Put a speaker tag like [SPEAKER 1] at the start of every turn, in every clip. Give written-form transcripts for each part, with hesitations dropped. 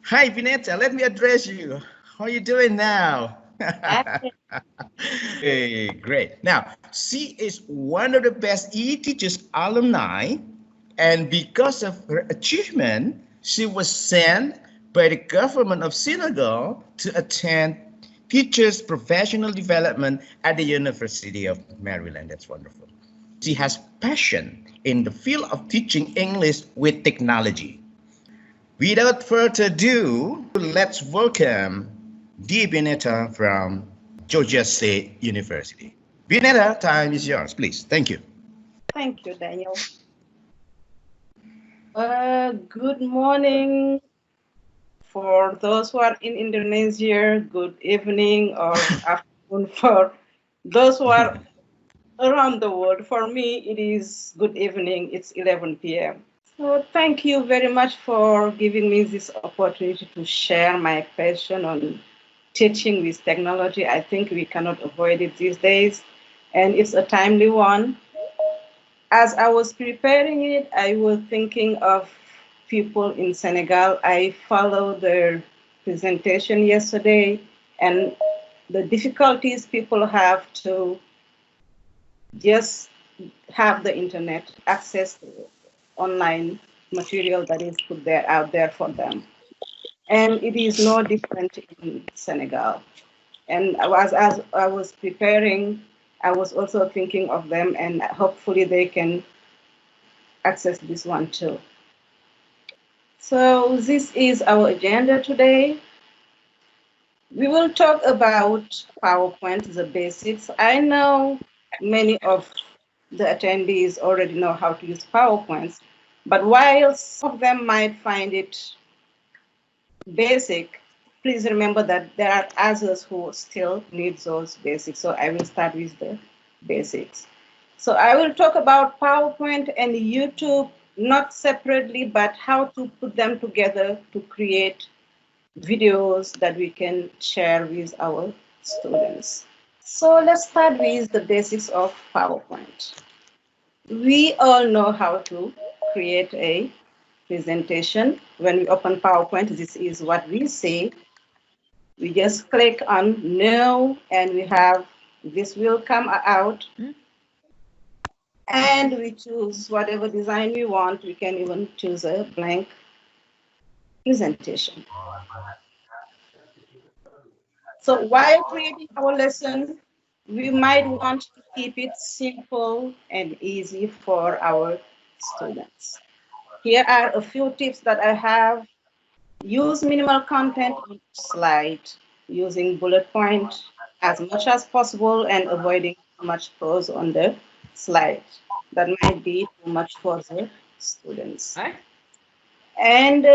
[SPEAKER 1] Hi, Bineta. Let me address you. How are you doing now?
[SPEAKER 2] Hi.
[SPEAKER 1] Hey, great. Now, she is one of the best e-teachers alumni, and because of her achievement, she was sent by the government of Senegal to attend teachers professional development at the University of Maryland. That's wonderful. She has passion in the field of teaching English with technology. Without further ado, let's welcome Ndeye Bineta from Georgia State University. Bineta, time is yours, please. Thank you.
[SPEAKER 2] Thank you, Daniel. Good morning for those who are in Indonesia. Good evening or afternoon for those who are around the world. For me, it is good evening. It's 11 p.m. So thank you very much for giving me this opportunity to share my passion on teaching with technology. I think we cannot avoid it these days, and it's a timely one. As I was preparing it, I was thinking of people in Senegal. I followed their presentation yesterday and the difficulties people have to just have the internet access to online material that is put there out there for them. And it is no different in Senegal. And as I was preparing, I was also thinking of them, and hopefully they can access this one too. So this is our agenda today. We will talk about PowerPoint, the basics. I know many of the attendees already know how to use PowerPoints, but while some of them might find it basic, please remember that there are others who still need those basics. So I will start with the basics. So I will talk about PowerPoint and YouTube, not separately, but how to put them together to create videos that we can share with our students. So let's start with the basics of PowerPoint. We all know how to create a presentation. When we open PowerPoint, this is what we see. We just click on New, and we have this will come out, and we choose whatever design we want. We can even choose a blank presentation. So while creating our lesson, we might want to keep it simple and easy for our students. Here are a few tips that I have. Use minimal content on each slide, using bullet point as much as possible and avoiding too much prose on the slide. That might be too much for the students. And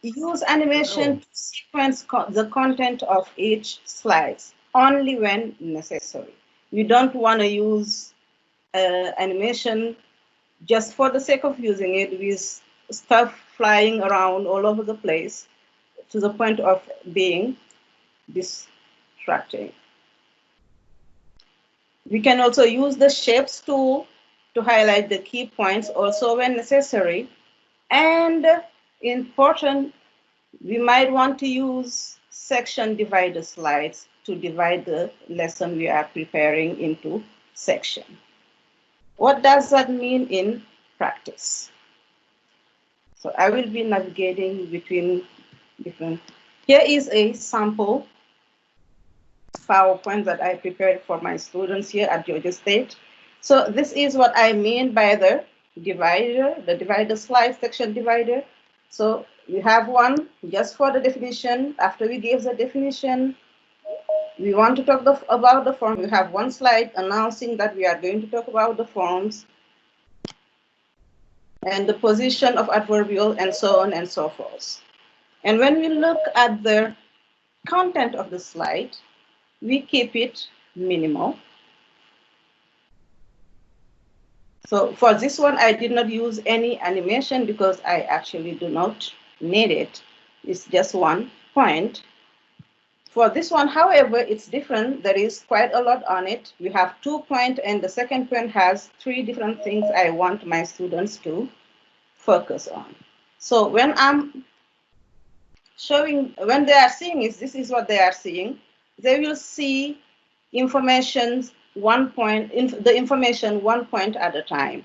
[SPEAKER 2] use animation to sequence the content of each slide only when necessary. You don't want to use animation just for the sake of using it with stuff flying around all over the place to the point of being distracting. We can also use the shapes tool to highlight the key points also when necessary. And important, we might want to use section divider slides to divide the lesson we are preparing into section. What does that mean in practice? So I will be navigating between different. Here is a sample PowerPoint that I prepared for my students here at Georgia State. So this is what I mean by the divider slide, section divider. So we have one just for the definition. After we give the definition, we want to talk about the form. We have one slide announcing that we are going to talk about the forms and the position of adverbial and so on and so forth. And when we look at the content of the slide, we keep it minimal. So for this one, I did not use any animation because I actually do not need it. It's just one point. For this one, however, it's different. There is quite a lot on it. We have 2 points, and the second point has 3 different things I want my students to focus on. So when I'm showing, when they are seeing is, this is what they are seeing. They will see information one point, the information 1 point at a time.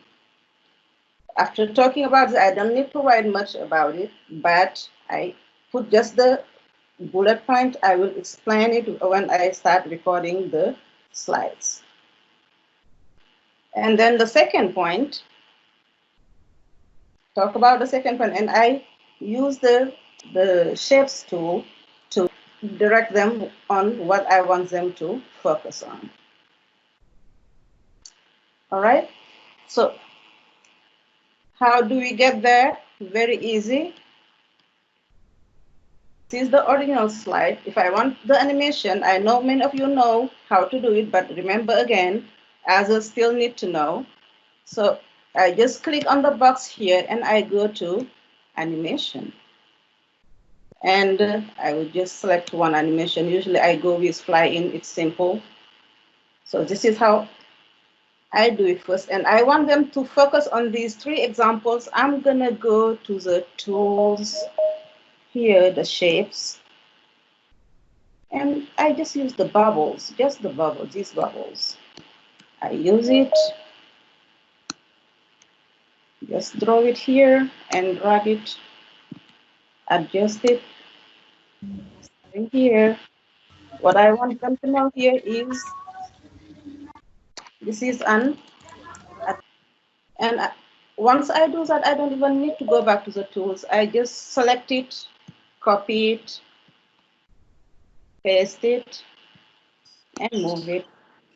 [SPEAKER 2] After talking about it, I don't need to write much about it, but I put just the bullet point. I will explain it when I start recording the slides. And then the second point, talk about the second point, and I use the shapes tool to direct them on what I want them to focus on. All right, so how do we get there? Very easy. This is the original slide. If I want the animation, I know many of you know how to do it, but remember again, others still need to know. So I just click on the box here and I go to animation. And I will just select one animation. Usually I go with fly in, it's simple. So this is how I do it first. And I want them to focus on these 3 examples. I'm gonna go to the tools here, the shapes. And I just use the bubbles, just the bubbles, these bubbles. I use it, just draw it here and drag it, adjust it here. What I want them to know here is this is and once I do that, I don't even need to go back to the tools. I just select it, copy it, paste it, and move it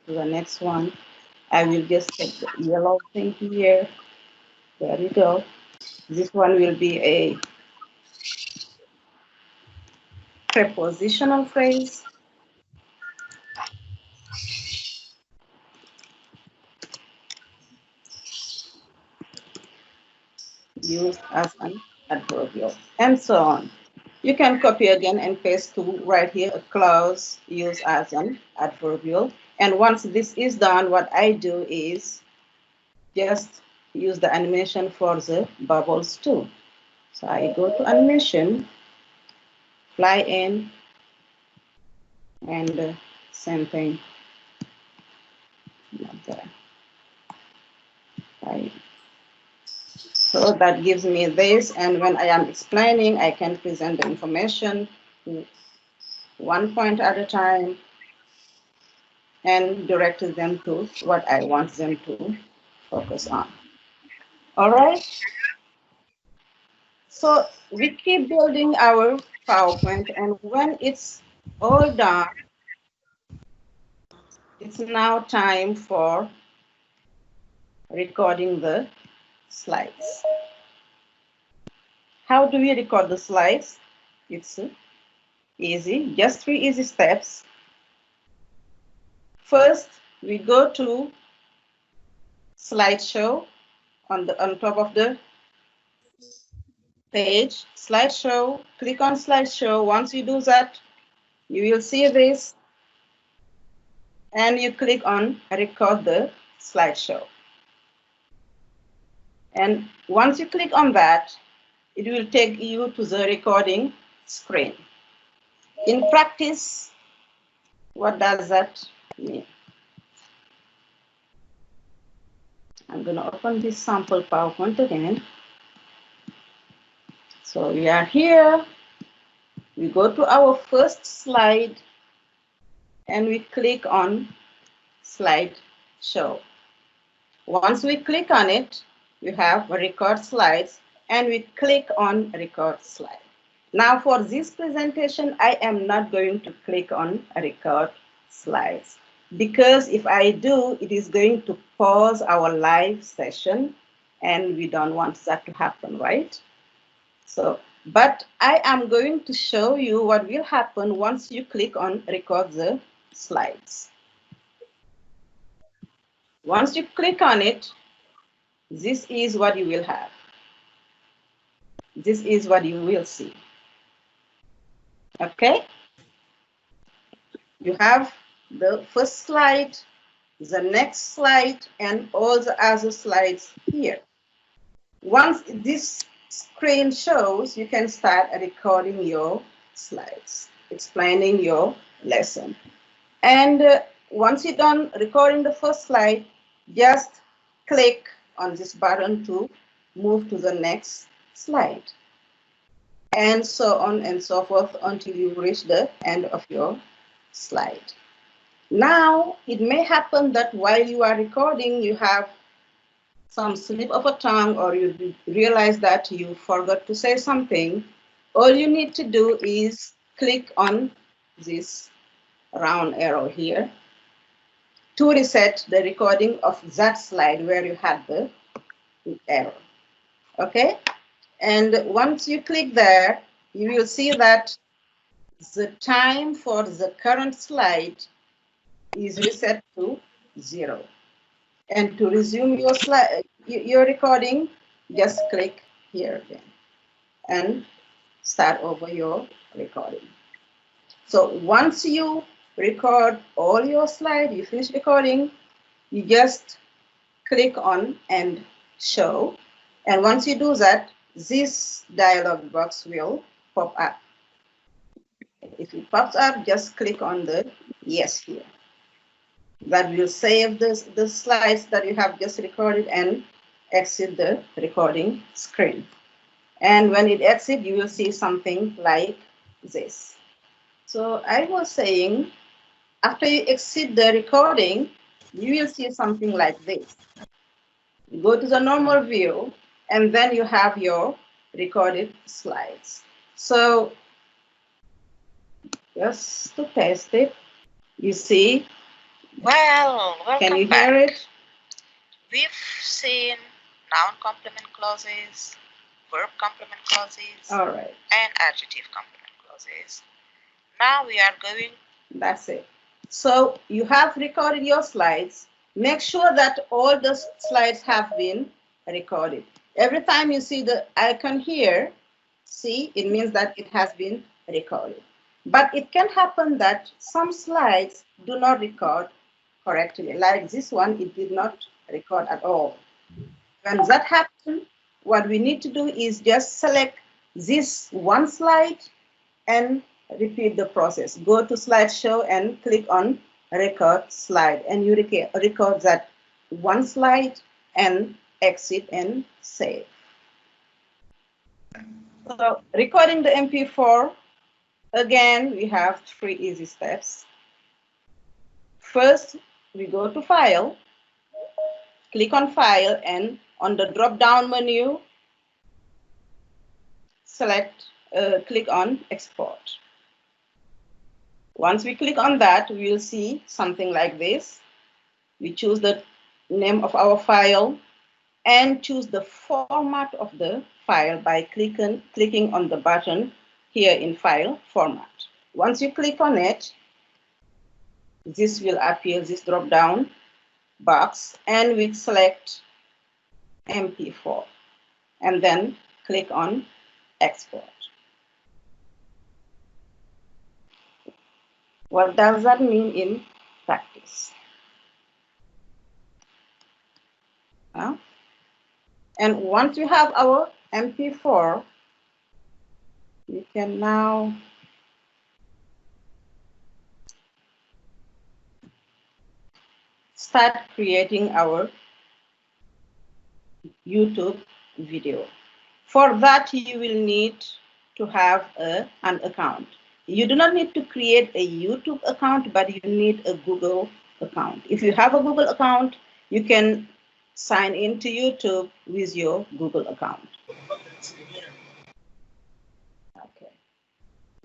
[SPEAKER 2] to the next one. I will just take the yellow thing here. There we go. This one will be a prepositional phrase. Used as an adverbial, and so on. You can copy again and paste to right here, a clause used as an adverbial. And once this is done, what I do is just use the animation for the bubbles too. So I go to animation, fly in, and same thing. Not there. So that gives me this, and when I am explaining, I can present the information 1 point at a time and direct them to what I want them to focus on. All right. So we keep building our PowerPoint, and when it's all done, it's now time for recording the slides. How do we record the slides? It's easy, just 3 easy steps. First, we go to slideshow on top of the page, slideshow, click on slideshow. Once you do that, you will see this, and you click on record the slideshow. And once you click on that, it will take you to the recording screen. In practice, what does that mean? I'm going to open this sample PowerPoint again. So we are here. We go to our first slide and we click on slide show. Once we click on it, we have record slides, and we click on record slide. Now for this presentation, I am not going to click on record slides, because if I do, it is going to pause our live session, and we don't want that to happen, right? So, but I am going to show you what will happen once you click on record the slides. Once you click on it, this is what you will have. This is what you will see. Okay? You have the first slide, the next slide, and all the other slides here. Once this screen shows, you can start recording your slides, explaining your lesson. And once you're done recording the first slide, just click on this button to move to the next slide. And so on and so forth until you reach the end of your slide. Now, it may happen that while you are recording, you have some slip of a tongue or you realize that you forgot to say something. All you need to do is click on this round arrow here to reset the recording of that slide where you had the error. Okay? And once you click there, you will see that the time for the current slide is reset to 0. And to resume your slide, your recording, just click here again and start over your recording. So once you record all your slides, you finish recording, you just click on and show. And once you do that, this dialog box will pop up. If it pops up, just click on the yes here. That will save the slides that you have just recorded and exit the recording screen. And when it exits, you will see something like this. So I was saying, after you exit the recording, you will see something like this. You go to the normal view, and then you have your recorded slides. So just to test it, you see.
[SPEAKER 3] Well,
[SPEAKER 2] Can you
[SPEAKER 3] welcome back.
[SPEAKER 2] hear it?
[SPEAKER 3] We've seen noun complement clauses, verb complement clauses,
[SPEAKER 2] All right.
[SPEAKER 3] and adjective complement clauses. Now we are going.
[SPEAKER 2] That's it. So you have recorded your slides. Make sure that all the slides have been recorded. Every time you see the icon here, see, it means that it has been recorded. But it can happen that some slides do not record correctly. Like this one, it did not record at all. When that happens, what we need to do is just select this one slide and repeat the process. Go to slideshow and click on record slide, and you record that one slide and exit and save. So recording the MP4, again, we have 3 easy steps. First, we go to File, click on File, and on the drop-down menu, click on Export. Once we click on that, we will see something like this. We choose the name of our file and choose the format of the file by clicking on the button here in File Format. Once you click on it, this will appear, this drop-down box, and we select MP4 and then click on Export. What does that mean in practice? And once you have our MP4, you can now start creating our YouTube video. For that, you will need to have an account. You do not need to create a YouTube account, but you need a Google account. If you have a Google account, you can sign into YouTube with your Google account. Okay.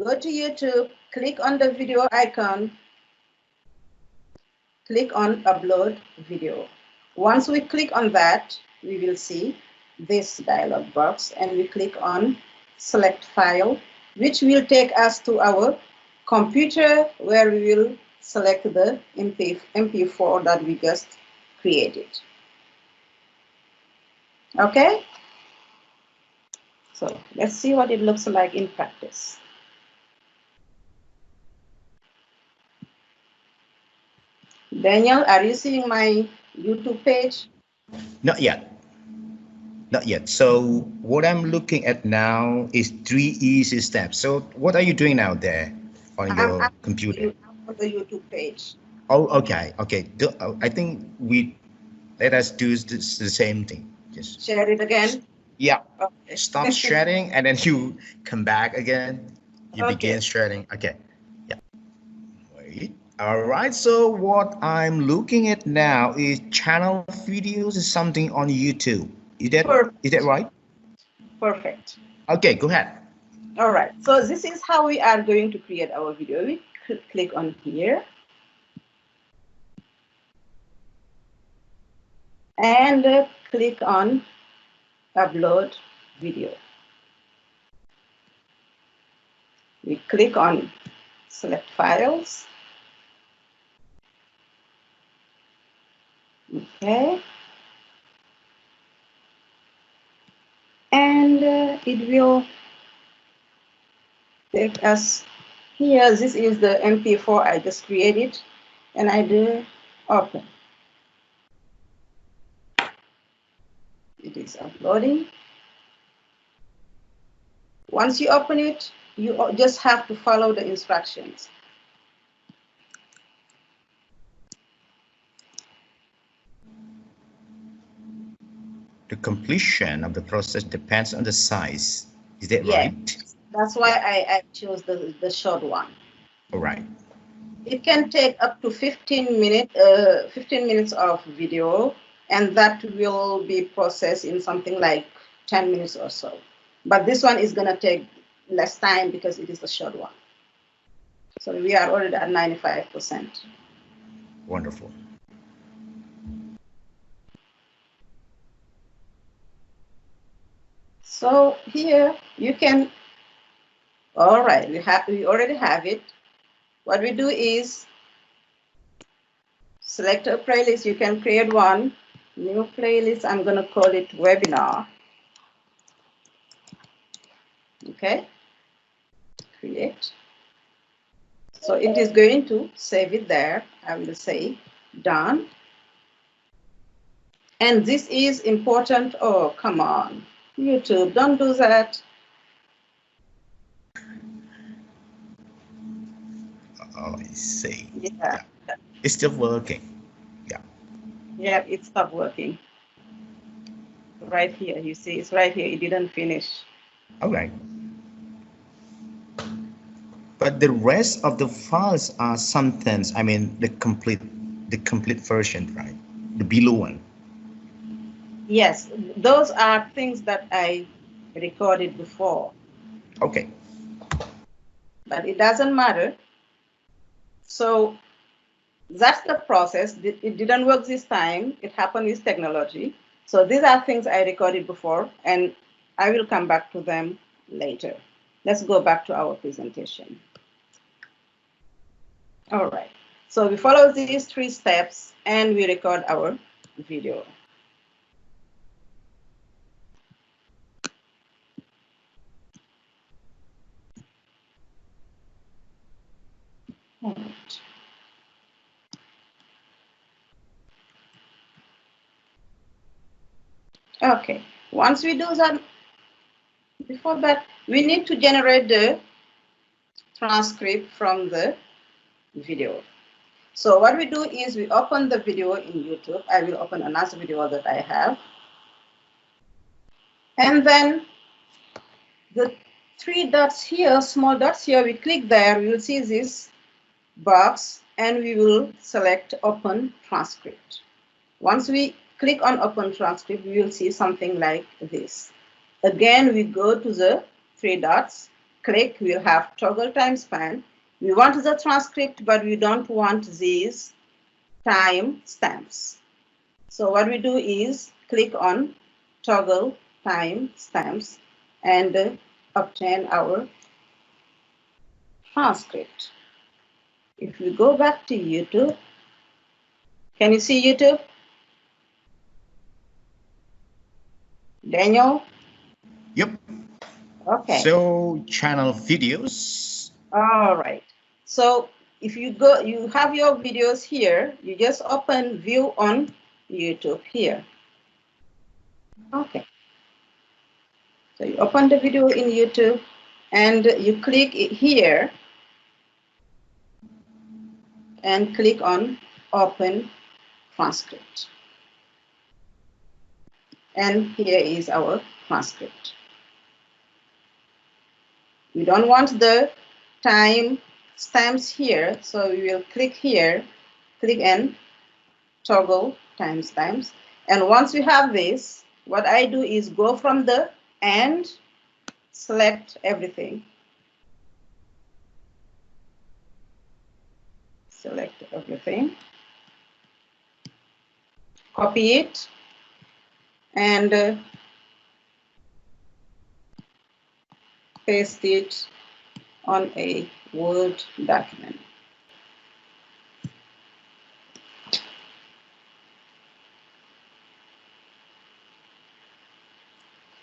[SPEAKER 2] Go to YouTube, click on the video icon, click on Upload Video. Once we click on that, we will see this dialog box, and we click on Select File, which will take us to our computer where we will select the MP4 that we just created. Okay? So let's see what it looks like in practice. Daniel, are you seeing my YouTube page?
[SPEAKER 1] Not yet. Not yet. So what I'm looking at now is 3 easy steps. So what are you doing now there on your computer?
[SPEAKER 2] On the YouTube page.
[SPEAKER 1] Oh, okay, okay. I think let us do the same thing. Just
[SPEAKER 2] Share it again.
[SPEAKER 1] yeah.
[SPEAKER 2] Okay.
[SPEAKER 1] Stop shredding and then you come back again. You begin
[SPEAKER 2] Okay.
[SPEAKER 1] shredding. Okay. Yeah. Wait. All right. So what I'm looking at now is channel videos is something on YouTube. Is that
[SPEAKER 2] Perfect.
[SPEAKER 1] right?
[SPEAKER 2] Perfect.
[SPEAKER 1] Okay. Go ahead.
[SPEAKER 2] All right. So this is how we are going to create our video. We click on here. And click on upload video. We click on select files. Okay. And it will take us here. This is the MP4 I just created, and I do open. It is uploading. Once you open it, you just have to follow the instructions.
[SPEAKER 1] The completion of the process depends on the size. Is that
[SPEAKER 2] Yeah,
[SPEAKER 1] right?
[SPEAKER 2] that's why I chose the short one.
[SPEAKER 1] All right.
[SPEAKER 2] It can take up to 15 minutes of video, and that will be processed in something like 10 minutes or so. But this one is going to take less time because it is the short one. So we are already at 95%.
[SPEAKER 1] Wonderful.
[SPEAKER 2] So here you can, all right, we already have it. What we do is select a playlist. You can create one new playlist. I'm going to call it webinar. Okay, create. So it is going to save it there. I will say done. And this is important. Oh, come on, YouTube, don't do that.
[SPEAKER 1] Oh, I see.
[SPEAKER 2] Yeah.
[SPEAKER 1] It's still working. Yeah.
[SPEAKER 2] Yeah, it stopped working. Right here, you see, it's right here. It didn't finish.
[SPEAKER 1] All right. But the rest of the files are sometimes, I mean, the complete version, right? The below one.
[SPEAKER 2] Yes, those are things that I recorded before.
[SPEAKER 1] Okay.
[SPEAKER 2] But it doesn't matter. So that's the process. It didn't work this time. It happened with technology. So these are things I recorded before, and I will come back to them later. Let's go back to our presentation. All right. So we follow these 3 steps, and we record our video. All right. Okay. Once we do that, before that, we need to generate the transcript from the video. So what we do is we open the video in YouTube. I will open another video that I have. And then the 3 dots here, small dots here, we click there, we will see this box, and we will select Open Transcript. Once we click on Open Transcript, we will see something like this. Again, we go to the 3 dots, click, we'll have toggle time span. We want the transcript, but we don't want these time stamps. So what we do is click on toggle time stamps and obtain our transcript. If we go back to YouTube, can you see YouTube? Daniel?
[SPEAKER 1] Yep.
[SPEAKER 2] Okay.
[SPEAKER 1] So channel videos.
[SPEAKER 2] All right. So if you go, you have your videos here, you just open view on YouTube here. Okay. So you open the video in YouTube and you click here and click on Open Transcript. And here is our transcript. We don't want the timestamps here, so we will click here, click and toggle timestamps. And once we have this, what I do is go from the end, select everything. Select everything. Copy it and paste it on a Word document.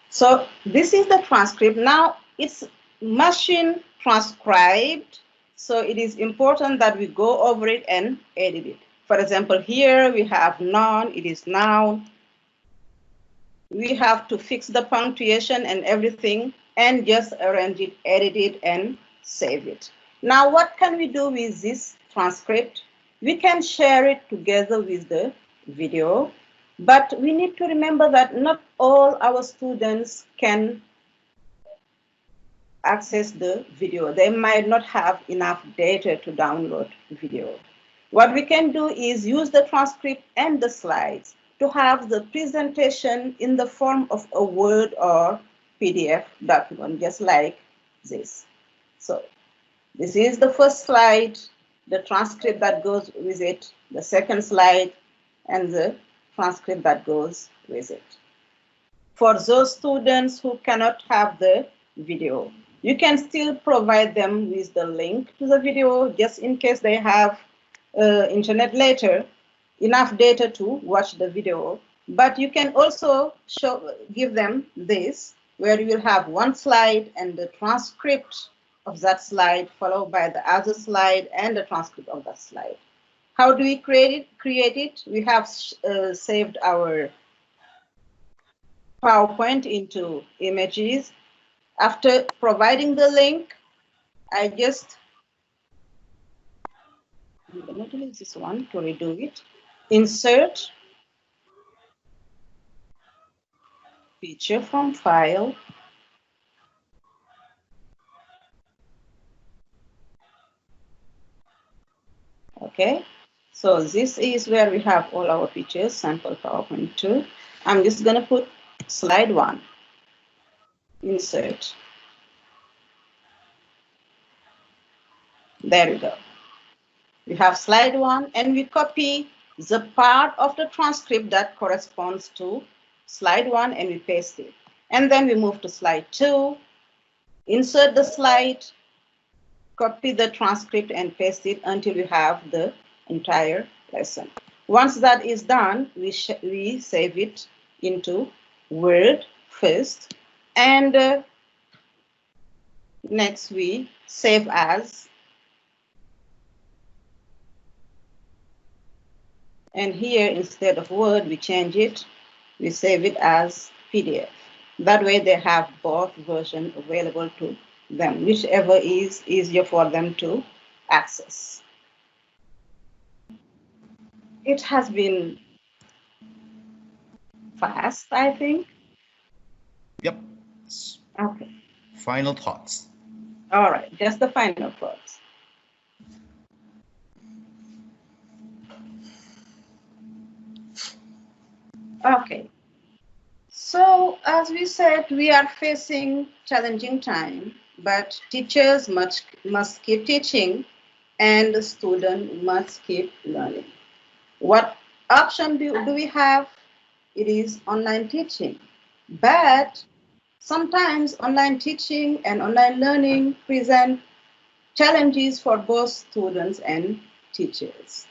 [SPEAKER 2] So this is the transcript. Now it's machine transcribed, so it is important that we go over it and edit it. For example, here we have noun, it is noun. We have to fix the punctuation and everything and just arrange it, edit it, and save it. Now, what can we do with this transcript? We can share it together with the video, but we need to remember that not all our students can access the video. They might not have enough data to download video. What we can do is use the transcript and the slides to have the presentation in the form of a Word or PDF document, just like this. So this is the first slide, the transcript that goes with it, the second slide, and the transcript that goes with it. For those students who cannot have the video, you can still provide them with the link to the video just in case they have internet later, enough data to watch the video. But you can also give them this, where you will have one slide and the transcript of that slide, followed by the other slide and the transcript of that slide. How do we create it? We have saved our PowerPoint into images. After providing the link, I'm going to delete this one to redo it. Insert picture from file. Okay, so this is where we have all our pictures, sample PowerPoint 2. I'm just going to put slide 1. Insert. There we go. We have slide 1, and we copy the part of the transcript that corresponds to slide 1 and we paste it. And then we move to slide 2, insert the slide, copy the transcript and paste it until we have the entire lesson. Once that is done, we save it into Word first, and next we save as. And here, instead of Word, we change it. We save it as PDF. That way they have both versions available to them, whichever is easier for them to access. It has been fast, I think.
[SPEAKER 1] Yep.
[SPEAKER 2] Okay.
[SPEAKER 1] Final thoughts.
[SPEAKER 2] All right, just the final thoughts. Okay, so as we said, we are facing challenging time, but teachers must keep teaching and the student must keep learning. What option do we have? It is online teaching, but sometimes online teaching and online learning present challenges for both students and teachers.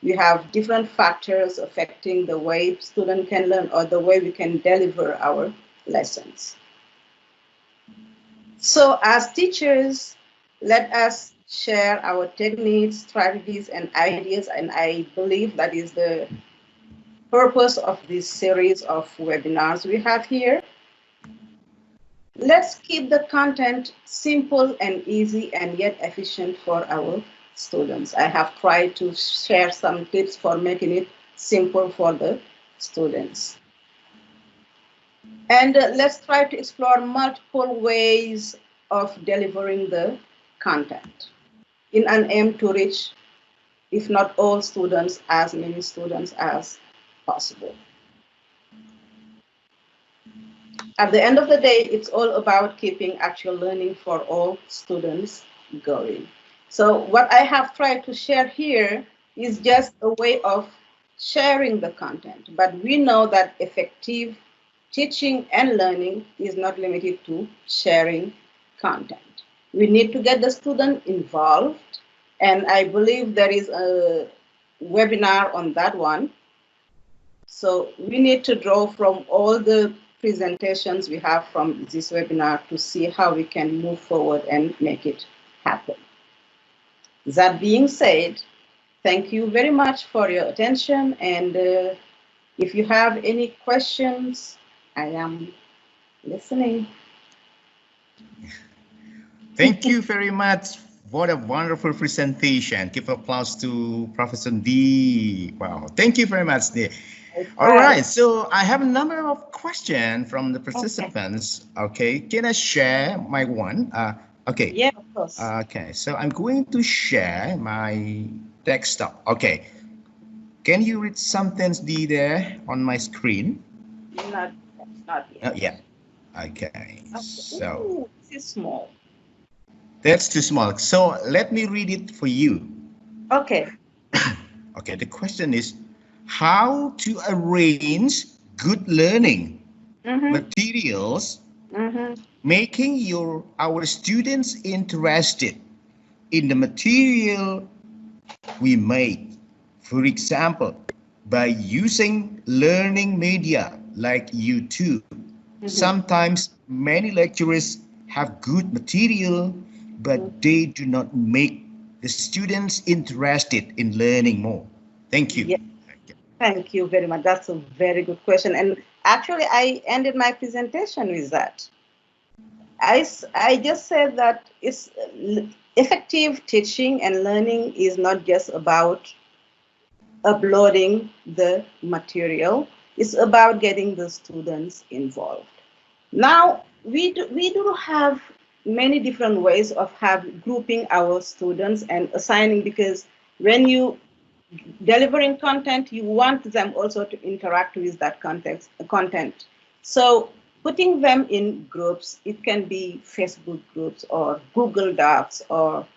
[SPEAKER 2] We have different factors affecting the way students can learn or the way we can deliver our lessons. So as teachers, let us share our techniques, strategies, and ideas, and I believe that is the purpose of this series of webinars we have here. let's keep the content simple and easy and yet efficient for our students. I have tried to share some tips for making it simple for the students. And let's try to explore multiple ways of delivering the content in an aim to reach, if not all students, as many students as possible. At the end of the day, it's all about keeping actual learning for all students going. So what I have tried to share here is just a way of sharing the content, but we know that effective teaching and learning is not limited to sharing content. We need to get the student involved, and I believe there is a webinar on that one. So we need to draw from all the presentations we have from this webinar to see how we can move forward and make it happen. That being said, thank you very much for your attention, and if you have any questions, I am listening.
[SPEAKER 1] Thank you very much for a wonderful presentation. Give applause to Professor D. Wow, thank you very much, D. All right, so I have a number of questions from the participants. Okay, can I share my one? Okay.
[SPEAKER 2] Yeah, of course.
[SPEAKER 1] Okay, so I'm going to share my desktop. Okay, can you read something D there on my screen?
[SPEAKER 2] Not yet.
[SPEAKER 1] Oh, yeah. Okay, so.
[SPEAKER 2] Ooh, this is small.
[SPEAKER 1] That's too small. So let me read it for you.
[SPEAKER 2] Okay.
[SPEAKER 1] Okay, the question is how to arrange good learning materials, making our students interested in the material we make. For example, by using learning media like YouTube. Sometimes many lecturers have good material, but they do not make the students interested in learning more. Thank you.
[SPEAKER 2] Yeah. Thank you very much. That's a very good question. And actually, I ended my presentation with that. I just said that it's effective teaching and learning is not just about uploading the material. It's about getting the students involved. Now, we do have many different ways of grouping our students and assigning, because when you delivering content, you want them also to interact with that content. So putting them in groups, it can be Facebook groups or Google Docs or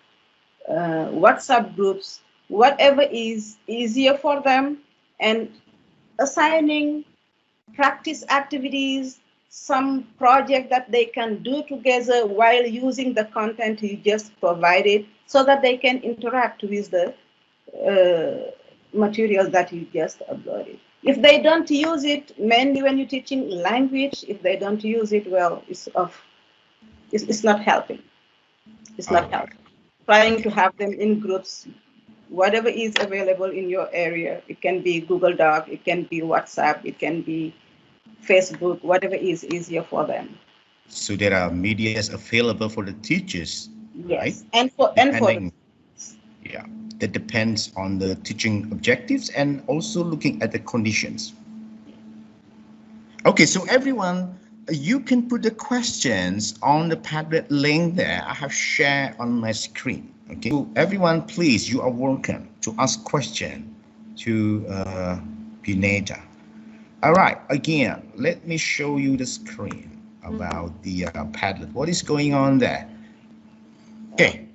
[SPEAKER 2] WhatsApp groups, whatever is easier for them, and assigning practice activities, some project that they can do together while using the content you just provided, so that they can interact with the materials that you just uploaded. If they don't use it, mainly when you're teaching language, if they don't use it, well, it's not helping. It's not helping. Trying to have them in groups, whatever is available in your area. It can be Google Doc, it can be WhatsApp, it can be Facebook, whatever is easier for them.
[SPEAKER 1] So there are medias available for the teachers,
[SPEAKER 2] yes,
[SPEAKER 1] right?
[SPEAKER 2] Yeah,
[SPEAKER 1] that depends on the teaching objectives and also looking at the conditions. Okay, so everyone, you can put the questions on the Padlet link there. I have shared on my screen. Okay, so everyone, please, you are welcome to ask question to Bineta. All right, again, let me show you the screen about the Padlet. What is going on there? Okay.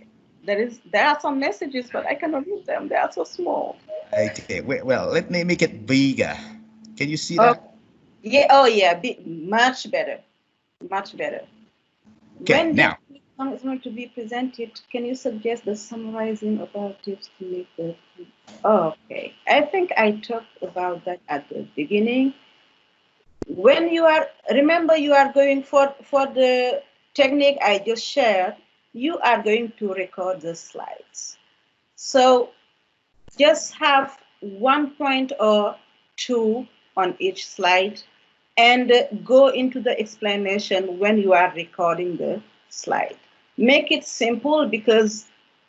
[SPEAKER 2] There are some messages, but I cannot read them. They are so small.
[SPEAKER 1] Okay, well, let me make it bigger. Can you see that?
[SPEAKER 2] Yeah, oh yeah, much better, much better.
[SPEAKER 1] Okay,
[SPEAKER 2] when
[SPEAKER 1] now.
[SPEAKER 2] this song is going to be presented, can you suggest the summarizing about tips to make the... Okay, I think I talked about that at the beginning. When you are, remember, you are going for the technique I just shared, you are going to record the slides. So just have 1 point or 2 on each slide, and go into the explanation when you are recording the slide. Make it simple because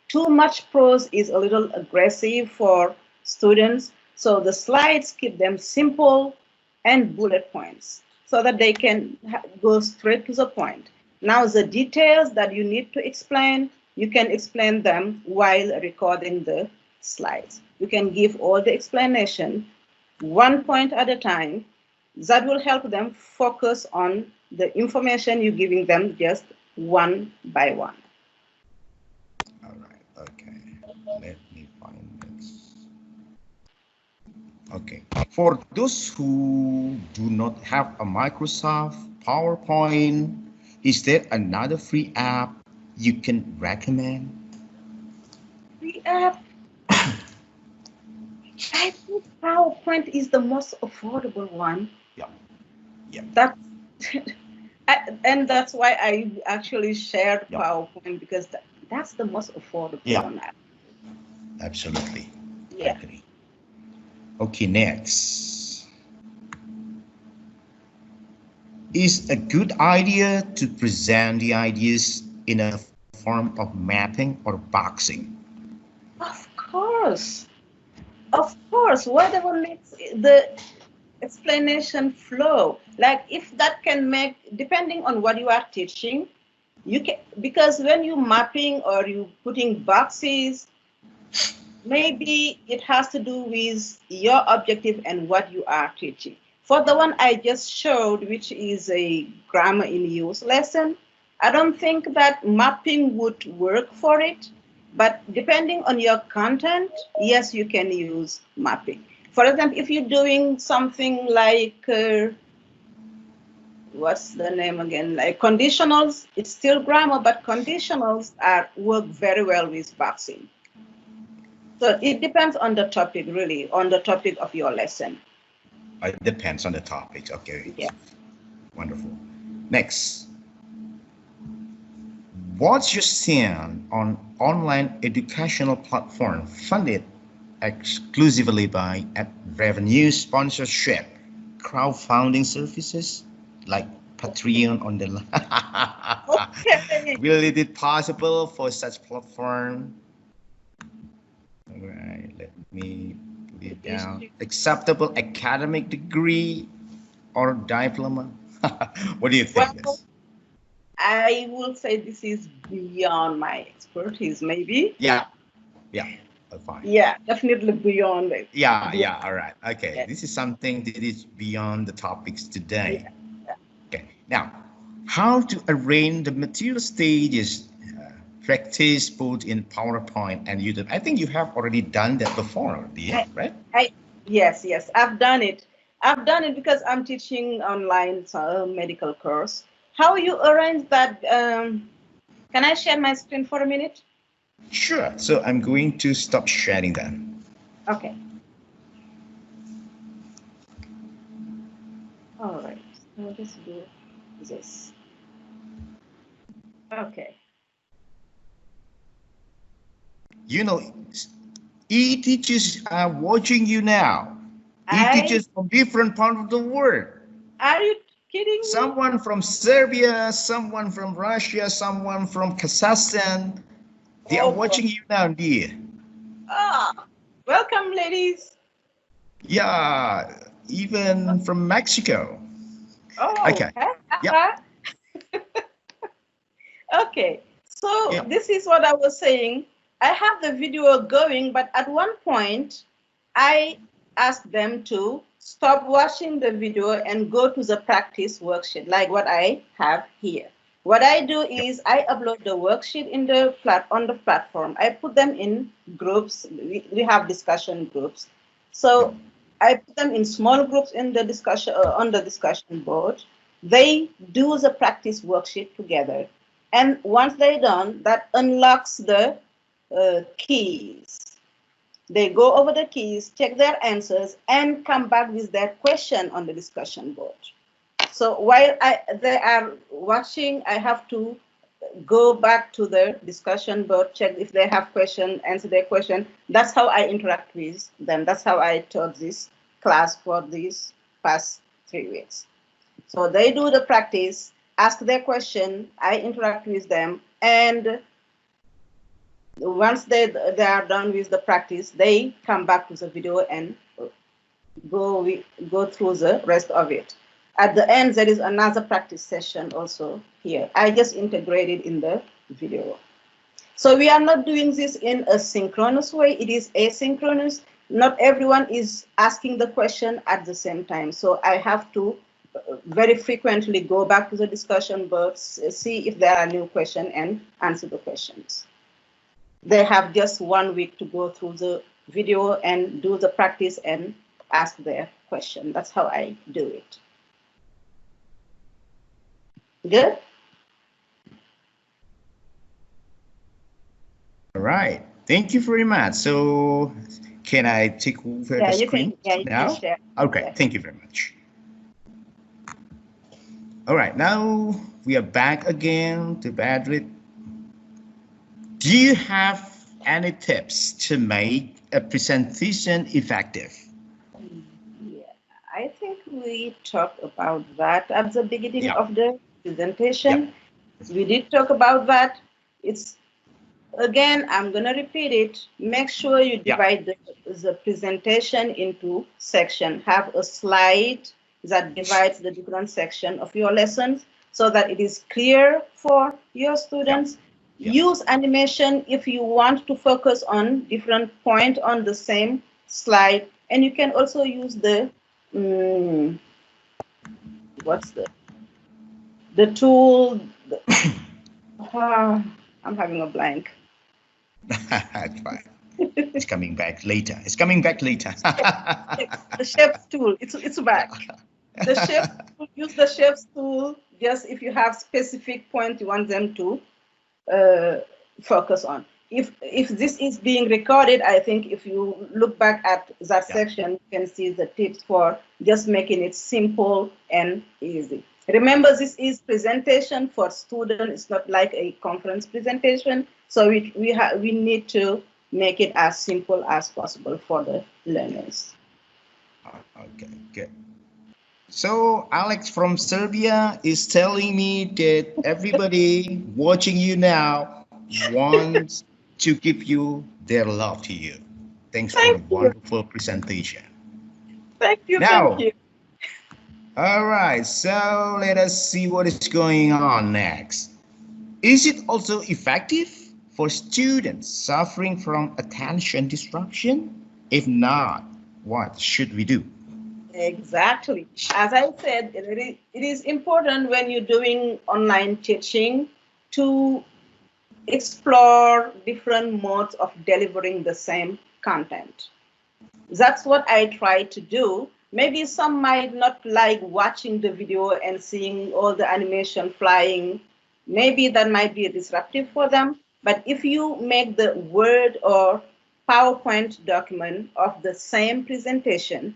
[SPEAKER 2] too much prose is a little aggressive for students. So the slides, keep them simple and bullet points so that they can go straight to the point. Now the details that you need to explain, you can explain them while recording the slides. You can give all the explanation one point at a time. That will help them focus on the information you're giving them just one by one.
[SPEAKER 1] All right, okay. Let me find this. Okay, for those who do not have a Microsoft PowerPoint, is there another free app you can recommend?
[SPEAKER 2] Free app? I think PowerPoint is the most affordable one.
[SPEAKER 1] Yeah, yeah.
[SPEAKER 2] And that's why I actually shared
[SPEAKER 1] Yeah.
[SPEAKER 2] PowerPoint, because that's the most affordable one.
[SPEAKER 1] Absolutely.
[SPEAKER 2] Yeah.
[SPEAKER 1] I agree. Okay, next. Is a good idea to present the ideas in a form of mapping or boxing?
[SPEAKER 2] Of course. Of course. Whatever makes the explanation flow. Like if that can make, depending on what you are teaching, you can, because when you mapping or you putting boxes, maybe it has to do with your objective and what you are teaching. For the one I just showed, which is a grammar in use lesson, I don't think that mapping would work for it. But depending on your content, yes, you can use mapping. For example, if you're doing something like, what's the name again? Like conditionals, it's still grammar, but conditionals work very well with boxing. So it depends on the topic, really, on the topic of your lesson.
[SPEAKER 1] It depends on the topic. Okay.
[SPEAKER 2] Yeah.
[SPEAKER 1] Wonderful. Next. What's your stand on online educational platform funded exclusively by revenue sponsorship, crowdfunding services like Patreon on the line?
[SPEAKER 2] Okay.
[SPEAKER 1] Will it be possible for such platform? All right, let me put it down. Acceptable academic degree or diploma? What do you think?
[SPEAKER 2] Well, I will say this is beyond my expertise, maybe.
[SPEAKER 1] Yeah, fine.
[SPEAKER 2] Yeah, definitely beyond it.
[SPEAKER 1] Yeah, all right. Okay,
[SPEAKER 2] Yeah.
[SPEAKER 1] this is something that is beyond the topics today.
[SPEAKER 2] Yeah.
[SPEAKER 1] Okay, now, how to arrange the material stages, practice both in PowerPoint and YouTube. I think you have already done that before, right?
[SPEAKER 2] Yes, I've done it. I've done it because I'm teaching online medical course. How you arrange that? Can I share my screen for a minute?
[SPEAKER 1] Sure. So I'm going to stop sharing that.
[SPEAKER 2] Okay. All right. I'll just do this. Okay.
[SPEAKER 1] You know, e-teachers are watching you now. E-teachers from different parts of the world.
[SPEAKER 2] Are you kidding me?
[SPEAKER 1] Someone from Serbia, someone from Russia, someone from Kazakhstan. They are watching you now, dear.
[SPEAKER 2] Welcome, ladies.
[SPEAKER 1] Yeah, even from Mexico.
[SPEAKER 2] Oh,
[SPEAKER 1] okay.
[SPEAKER 2] Yeah. Okay, so This is what I was saying. I have the video going, but at one point, I asked them to stop watching the video and go to the practice worksheet, like what I have here. What I do is I upload the worksheet in the on the platform. I put them in groups. We have discussion groups. So I put them in small groups in the discussion on the discussion board. They do the practice worksheet together. And once they're done, that unlocks the keys. They go over the keys, check their answers, and come back with their question on the discussion board. So while they are watching, I have to go back to the discussion board, check if they have questions, answer their question. That's how I interact with them. That's how I taught this class for these past 3 weeks. So they do the practice, ask their question, I interact with them, and once they are done with the practice, they come back to the video and go through the rest of it. At the end, there is another practice session also here. I just integrated in the video. So we are not doing this in a synchronous way. It is asynchronous. Not everyone is asking the question at the same time. So I have to very frequently go back to the discussion boards, see if there are new questions and answer the questions. They have just 1 week to go through the video and do the practice and ask their question. That's how I do it. Good?
[SPEAKER 1] All right. Thank you very much. So can I take over the screen now?
[SPEAKER 2] You can share.
[SPEAKER 1] Okay,
[SPEAKER 2] Yeah.
[SPEAKER 1] thank you very much. All right, now we are back again to Badrit. Do you have any tips to make a presentation effective?
[SPEAKER 2] Yeah, I think we talked about that at the beginning
[SPEAKER 1] Yeah.
[SPEAKER 2] of the presentation.
[SPEAKER 1] Yeah.
[SPEAKER 2] We did talk about that. It's, again, I'm going to repeat it. Make sure you divide the presentation into sections. Have a slide that divides the different sections of your lessons so that it is clear for your students. Use animation if you want to focus on different points on the same slide. And you can also use the, what's the tool, I'm having a blank.
[SPEAKER 1] That's fine. It's coming back later. It's coming back later.
[SPEAKER 2] The shapes tool, it's back. The shapes tool, use the shapes tool just if you have specific points you want them to focus on. If this is being recorded, I think if you look back at that section, you can see the tips for just making it simple and easy. Remember, this is presentation for students. It's not like a conference presentation. So we need to make it as simple as possible for the learners.
[SPEAKER 1] Okay, good. So Alex from Serbia is telling me that everybody watching you now wants to give you their love to you. Thanks for the wonderful presentation.
[SPEAKER 2] Thank you,
[SPEAKER 1] now,
[SPEAKER 2] thank you.
[SPEAKER 1] All right, so let us see what is going on next. Is it also effective for students suffering from attention disruption? If not, what should we do?
[SPEAKER 2] Exactly. As I said, it is important when you're doing online teaching to explore different modes of delivering the same content. That's what I try to do. Maybe some might not like watching the video and seeing all the animation flying. Maybe that might be disruptive for them. But if you make the Word or PowerPoint document of the same presentation,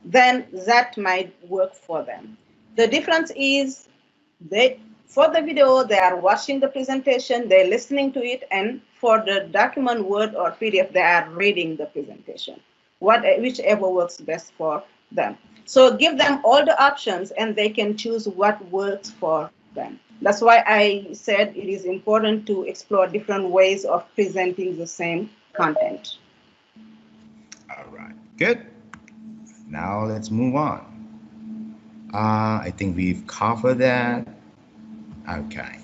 [SPEAKER 2] then that might work for them. The difference is for the video, they are watching the presentation, they're listening to it, and for the document, Word or PDF, they are reading the presentation, whichever works best for them. So give them all the options and they can choose what works for them. That's why I said it is important to explore different ways of presenting the same content.
[SPEAKER 1] All right, good. Now let's move on. I think we've covered that. Okay.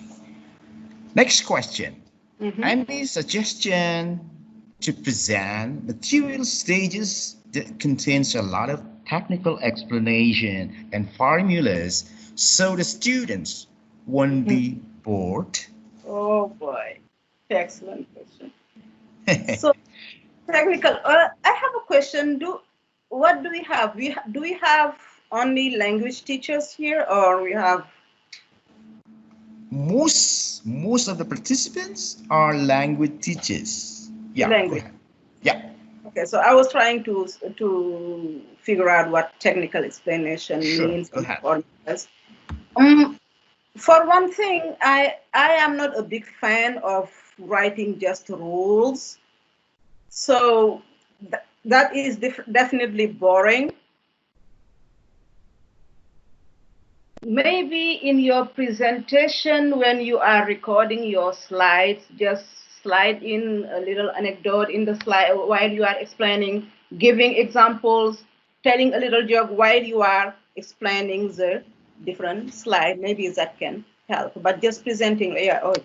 [SPEAKER 1] Next question. Any suggestion to present material stages that contains a lot of technical explanation and formulas so the students won't be bored?
[SPEAKER 2] Oh boy, excellent question. So technical. I have a question. What do we have? Do we have only language teachers here, or we have?
[SPEAKER 1] Most of the participants are language teachers. Yeah.
[SPEAKER 2] Language.
[SPEAKER 1] Yeah.
[SPEAKER 2] Okay, so I was trying to figure out what technical explanation means.
[SPEAKER 1] Go ahead.
[SPEAKER 2] For one thing, I am not a big fan of writing just rules. So that is definitely boring. Maybe in your presentation, when you are recording your slides, just slide in a little anecdote in the slide while you are explaining, giving examples, telling a little joke while you are explaining the different slide. Maybe that can help. But just presenting, yeah, oh,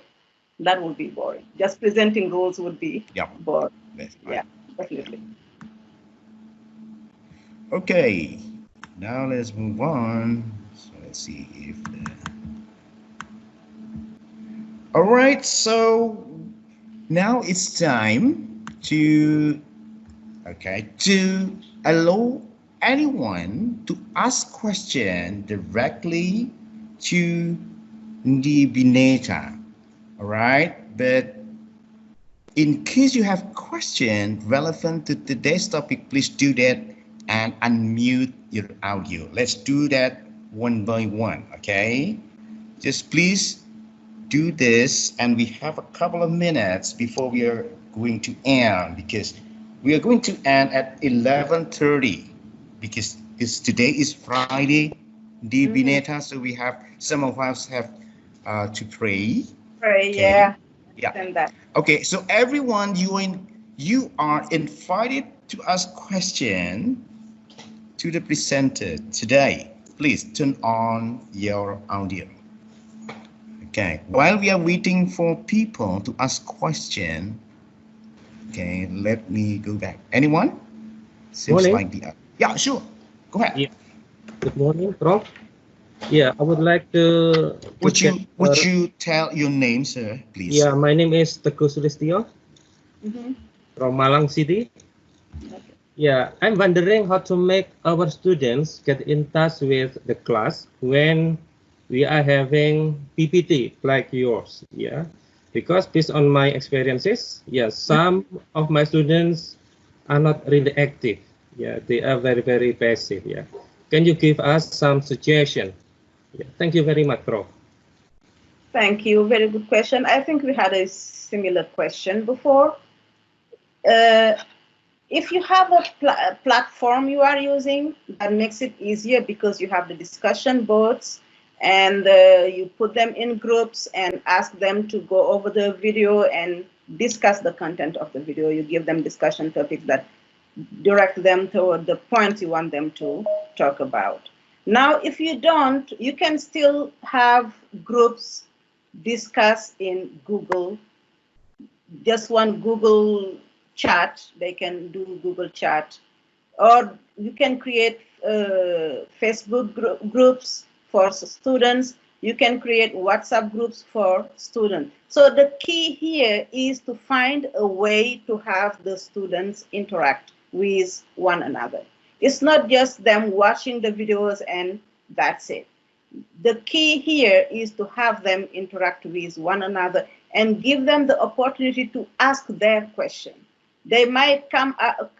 [SPEAKER 2] that would be boring. Just presenting rules would be boring. Yeah, definitely.
[SPEAKER 1] Okay, now let's move on. So let's see if all right, so now it's time to allow anyone to ask question directly to Ndeye Bineta. All right, but in case you have question relevant to today's topic, please do that and unmute your audio. Let's do that one by one, okay? Just please do this, and we have a couple of minutes before we are going to end, because we are going to end at 11:30 because today is Friday, Ndeye Bineta, so we have some of us have to pray.
[SPEAKER 2] Pray,
[SPEAKER 1] Okay.
[SPEAKER 2] Yeah. That.
[SPEAKER 1] Okay, so everyone, you are invited to ask question to the presenter today. Please turn on your audio. Okay, while we are waiting for people to ask question, okay, let me go back. Anyone? Seems like the yeah, sure. Go ahead.
[SPEAKER 4] Yeah. Good morning, Prof. Yeah, I would like to.
[SPEAKER 1] Would you tell your name, sir, please?
[SPEAKER 4] Yeah, my name is Teguh Sulistyo from Malang City. Yeah, I'm wondering how to make our students get in touch with the class when we are having PPT like yours. Yeah, because based on my experiences, yeah, some of my students are not really active. Yeah, they are very, very passive. Yeah, can you give us some suggestion? Yeah, thank you very much, Prof.
[SPEAKER 2] Thank you. Very good question. I think we had a similar question before. If you have a platform you are using, that makes it easier because you have the discussion boards and you put them in groups and ask them to go over the video and discuss the content of the video. You give them discussion topics that direct them toward the points you want them to talk about. Now, if you don't, you can still have groups discuss in Google, just one Google chat. They can do Google chat, or you can create Facebook groups for students. You can create WhatsApp groups for students. So the key here is to find a way to have the students interact with one another. It's not just them watching the videos and that's it. The key here is to have them interact with one another and give them the opportunity to ask their question. They might come up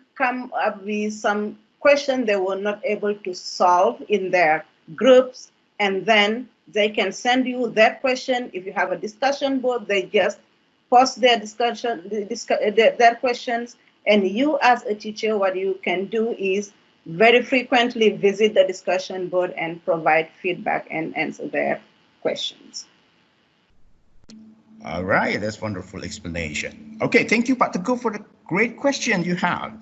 [SPEAKER 2] with some question they were not able to solve in their groups, and then they can send you their question. If you have a discussion board, they just post their their questions, and you as a teacher, what you can do is very frequently visit the discussion board and provide feedback and answer their questions.
[SPEAKER 1] All right, that's wonderful explanation. Okay, thank you, Pak Teguh, for the great question you have.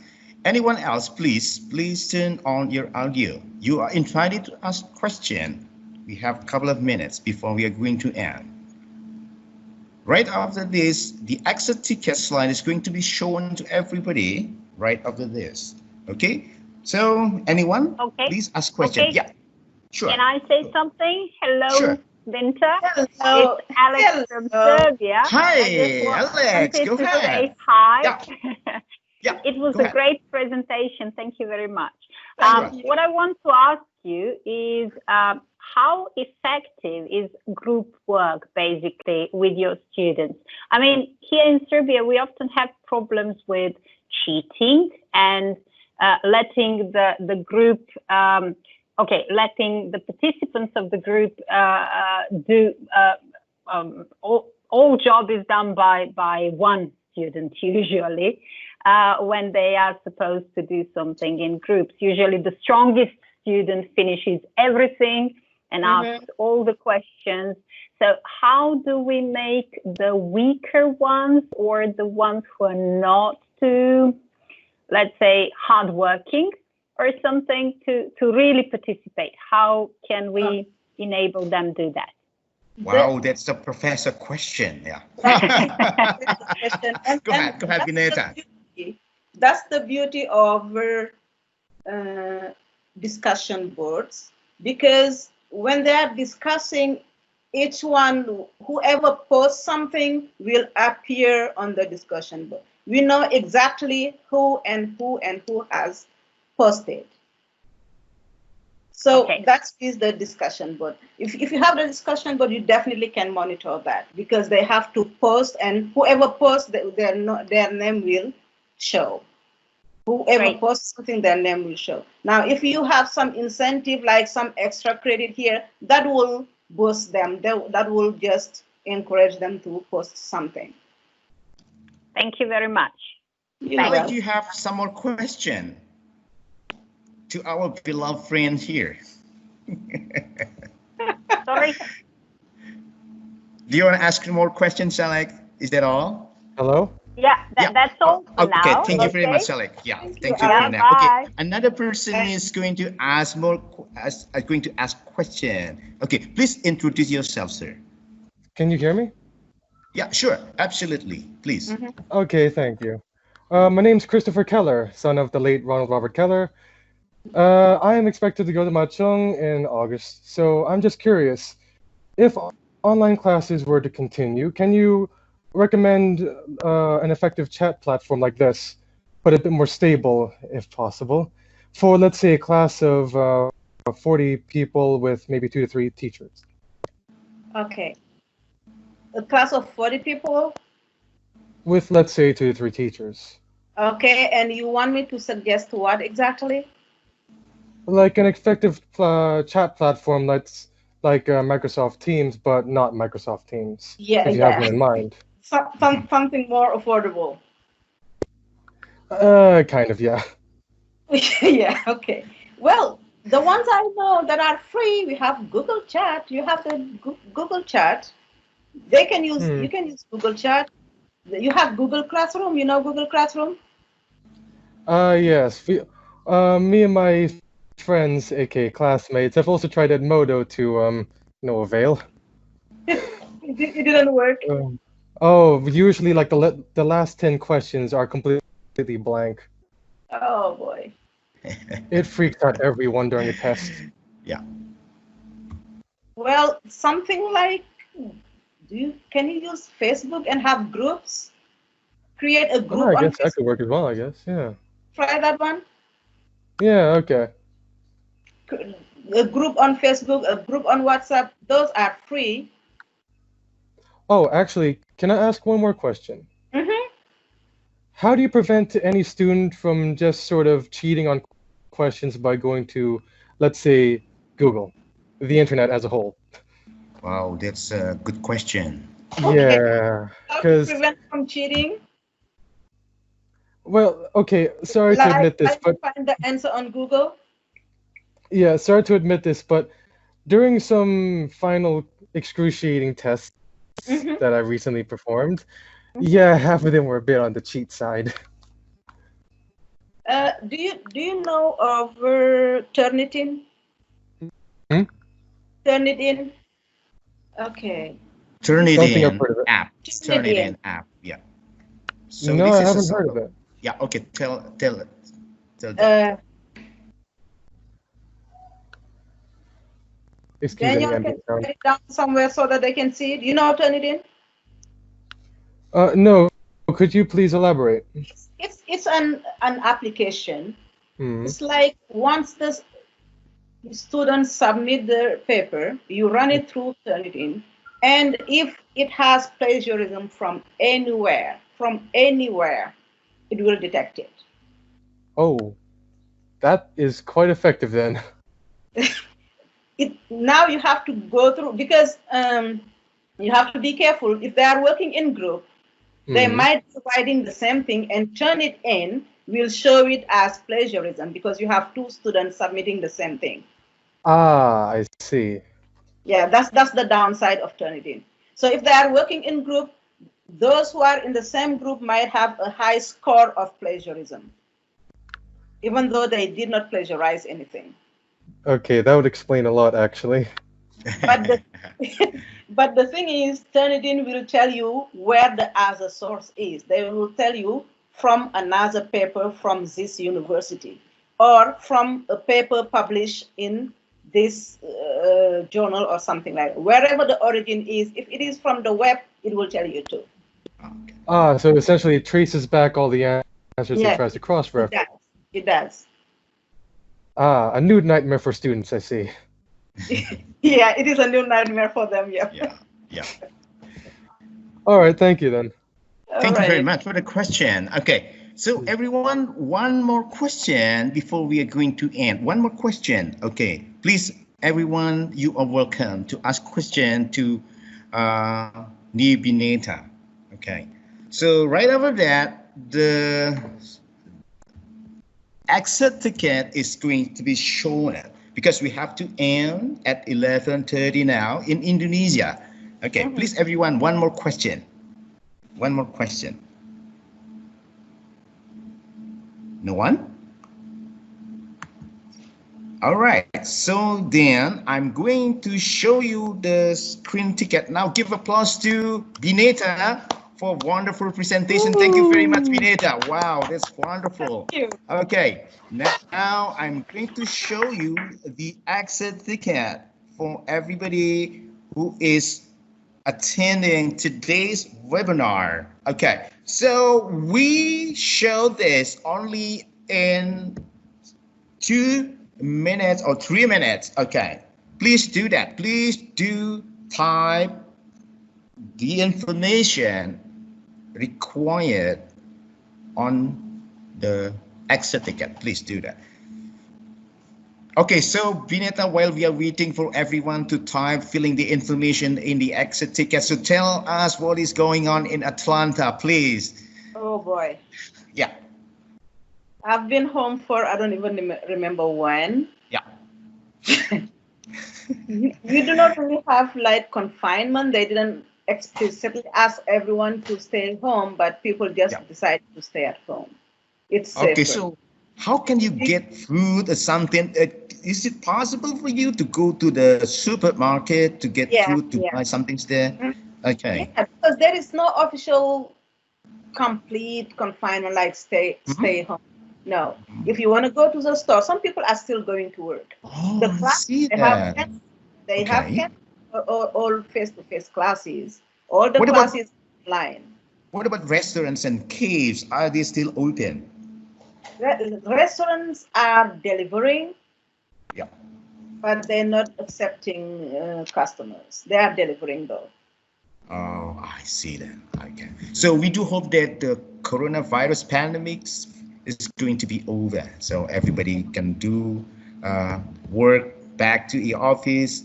[SPEAKER 1] Anyone else, please turn on your audio. You are invited to ask question. We have a couple of minutes before we are going to end. Right after this, the exit ticket slide is going to be shown to everybody right after this. Okay, so anyone, please ask question.
[SPEAKER 5] Okay.
[SPEAKER 1] Yeah, sure.
[SPEAKER 5] Can I say something? Hello,
[SPEAKER 1] sure.
[SPEAKER 5] Binta.
[SPEAKER 2] Hello.
[SPEAKER 5] It's Alex from Serbia.
[SPEAKER 1] Hi, Alex. Go ahead.
[SPEAKER 5] Say hi.
[SPEAKER 1] Yeah. Yeah,
[SPEAKER 5] it was a great presentation. Thank you very much. What I want to ask you is how effective is group work basically with your students? I mean, here in Serbia, we often have problems with cheating and letting the group, letting the participants of the group do all job is done by one student usually. When they are supposed to do something in groups. Usually the strongest student finishes everything and asks all the questions. So how do we make the weaker ones, or the ones who are not too, let's say, hardworking or something, to really participate? How can we enable them do that?
[SPEAKER 1] Wow, that's a professor question. Yeah. Go ahead, Bineta.
[SPEAKER 2] That's the beauty of discussion boards, because when they are discussing, each one, whoever posts something will appear on the discussion board. We know exactly who has posted. So that is the discussion board. If you have the discussion board, you definitely can monitor that, because they have to post, and whoever posts, their name will show. Whoever posts something, their name will show. Now, if you have some incentive, like some extra credit here, that will boost them. That will just encourage them to post something.
[SPEAKER 5] Thank you very much.
[SPEAKER 1] Alex, do you have some more question to our beloved friend here?
[SPEAKER 5] Sorry.
[SPEAKER 1] Do you want to ask more questions, Alex? Is that all?
[SPEAKER 4] Hello?
[SPEAKER 5] Yeah, that's all for now.
[SPEAKER 1] Okay, thank you very much, Alex. Yeah, thank you for now. Okay, another person is going to ask question. Okay, please introduce yourself, sir.
[SPEAKER 6] Can you hear me?
[SPEAKER 1] Yeah, sure, absolutely, please.
[SPEAKER 6] Okay, thank you. My name's Christopher Keller, son of the late Ronald Robert Keller. I am expected to go to Machung in August, so I'm just curious, if online classes were to continue, can you recommend an effective chat platform like this, but a bit more stable, if possible, for, let's say, a class of 40 people with maybe 2 to 3 teachers?
[SPEAKER 2] Okay. A class of 40 people?
[SPEAKER 6] With, let's say, 2 to 3 teachers.
[SPEAKER 2] Okay, and you want me to suggest what exactly?
[SPEAKER 6] Like an effective chat platform that's like Microsoft Teams, but not Microsoft Teams.
[SPEAKER 2] Yeah,
[SPEAKER 6] if you have one in mind.
[SPEAKER 2] Something more affordable.
[SPEAKER 6] Kind of, yeah.
[SPEAKER 2] Yeah, okay. Well, the ones I know that are free, we have Google Chat. You have the Google Chat. They can use, you can use Google Chat. You have Google Classroom. You know Google Classroom?
[SPEAKER 6] Yes. Me and my friends, aka classmates, have also tried Edmodo to no avail.
[SPEAKER 2] It didn't work.
[SPEAKER 6] Usually like the last 10 questions are completely blank.
[SPEAKER 2] Oh boy.
[SPEAKER 6] It freaks out everyone during a test.
[SPEAKER 1] Yeah.
[SPEAKER 2] Well, something like, can you use Facebook and have groups? Create a group.
[SPEAKER 6] I guess that could work as well, I guess, yeah.
[SPEAKER 2] Try that one.
[SPEAKER 6] Yeah, okay.
[SPEAKER 2] A group on Facebook, a group on WhatsApp, those are free.
[SPEAKER 6] Oh, actually, can I ask one more question? How do you prevent any student from just sort of cheating on questions by going to, let's say, Google, the internet as a whole?
[SPEAKER 1] Wow, that's a good question.
[SPEAKER 2] Okay.
[SPEAKER 6] Yeah.
[SPEAKER 2] How to prevent from cheating?
[SPEAKER 6] Well, okay, sorry to admit this, but
[SPEAKER 2] find the answer on Google.
[SPEAKER 6] Yeah, sorry to admit this, but during some final excruciating tests that I recently performed, yeah, half of them were a bit on the cheat side.
[SPEAKER 2] Do you know of Turnitin? Turnitin. Okay.
[SPEAKER 1] Turnitin app. Turnitin app. Yeah.
[SPEAKER 6] So no, I haven't heard of it.
[SPEAKER 1] Yeah. Okay. Tell it.
[SPEAKER 2] Daniel, can you write it down somewhere so that they can see it? You know how to turn it in?
[SPEAKER 6] No. Could you please elaborate?
[SPEAKER 2] It's an application. It's like once the students submit their paper, you run it through Turnitin, and if it has plagiarism from anywhere, it will detect it.
[SPEAKER 6] Oh, that is quite effective then.
[SPEAKER 2] Now you have to go through, because you have to be careful. If they are working in group, they might be writing the same thing, and Turnitin will show it as plagiarism because you have 2 students submitting the same thing.
[SPEAKER 6] Ah, I see.
[SPEAKER 2] Yeah, that's the downside of Turnitin. So if they are working in group, those who are in the same group might have a high score of plagiarism, even though they did not plagiarize anything.
[SPEAKER 6] Okay, that would explain a lot, actually.
[SPEAKER 2] But the, but the thing is, Turnitin will tell you where the other source is. They will tell you from another paper from this university or from a paper published in this journal or something like that. Wherever the origin is, if it is from the web, it will tell you too.
[SPEAKER 6] Ah, so essentially it traces back all the answers
[SPEAKER 2] Yeah,
[SPEAKER 6] it tries to cross-reference.
[SPEAKER 2] it does. It does.
[SPEAKER 6] Ah, a new nightmare for students, I see.
[SPEAKER 2] Yeah, it is a new nightmare for them. Yeah.
[SPEAKER 1] Yeah.
[SPEAKER 6] All right, thank you then.
[SPEAKER 1] Thank you very much for the question. Okay, so everyone, one more question before we are going to end. One more question. Okay, please, everyone, you are welcome to ask question to Ndeye Bineta. Okay, so right over that, the exit ticket is going to be shown because we have to end at 11:30 now in Indonesia. Okay, please, everyone, one more question. One more question. No one? All right, so then I'm going to show you the screen ticket. Now give applause to Bineta for wonderful presentation. Thank you very much, Bineta. Wow, that's wonderful.
[SPEAKER 2] Thank you.
[SPEAKER 1] Okay, now I'm going to show you the exit ticket for everybody who is attending today's webinar. Okay, so we show this only in 2 minutes or 3 minutes. Okay, please do that. Please do type the information required on the exit ticket. Please do that. Okay, so Bineta, while we are waiting for everyone to type, filling the information in the exit ticket, so tell us what is going on in Atlanta, please.
[SPEAKER 2] Oh boy.
[SPEAKER 1] Yeah.
[SPEAKER 2] I've been home for, I don't even remember when.
[SPEAKER 1] Yeah.
[SPEAKER 2] We do not really have like confinement. They didn't explicitly ask everyone to stay home, but people just decided to stay at home. It's safer.
[SPEAKER 1] Okay, so how can you get food or something? Is it possible for you to go to the supermarket to get food, to buy something there? Okay.
[SPEAKER 2] Yeah, because there is no official complete confinement like stay home. No. If you want to go to the store, some people are still going to work.
[SPEAKER 1] Oh,
[SPEAKER 2] the class,
[SPEAKER 1] see
[SPEAKER 2] they
[SPEAKER 1] that.
[SPEAKER 2] have they have all face-to-face classes. All the
[SPEAKER 1] What
[SPEAKER 2] classes online.
[SPEAKER 1] What about restaurants and caves? Are they still open?
[SPEAKER 2] Restaurants are delivering,
[SPEAKER 1] Yeah,
[SPEAKER 2] but they're not accepting customers. They are delivering though.
[SPEAKER 1] Oh, I see that. Okay. So we do hope that the coronavirus pandemic is going to be over, so everybody can do work back to the office.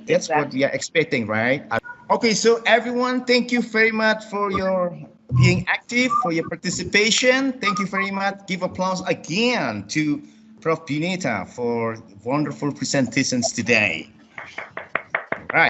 [SPEAKER 1] That's what we are expecting, right? Okay, so everyone, thank you very much for your being active, for your participation. Thank you very much. Give applause again to Prof. Bineta for wonderful presentations today.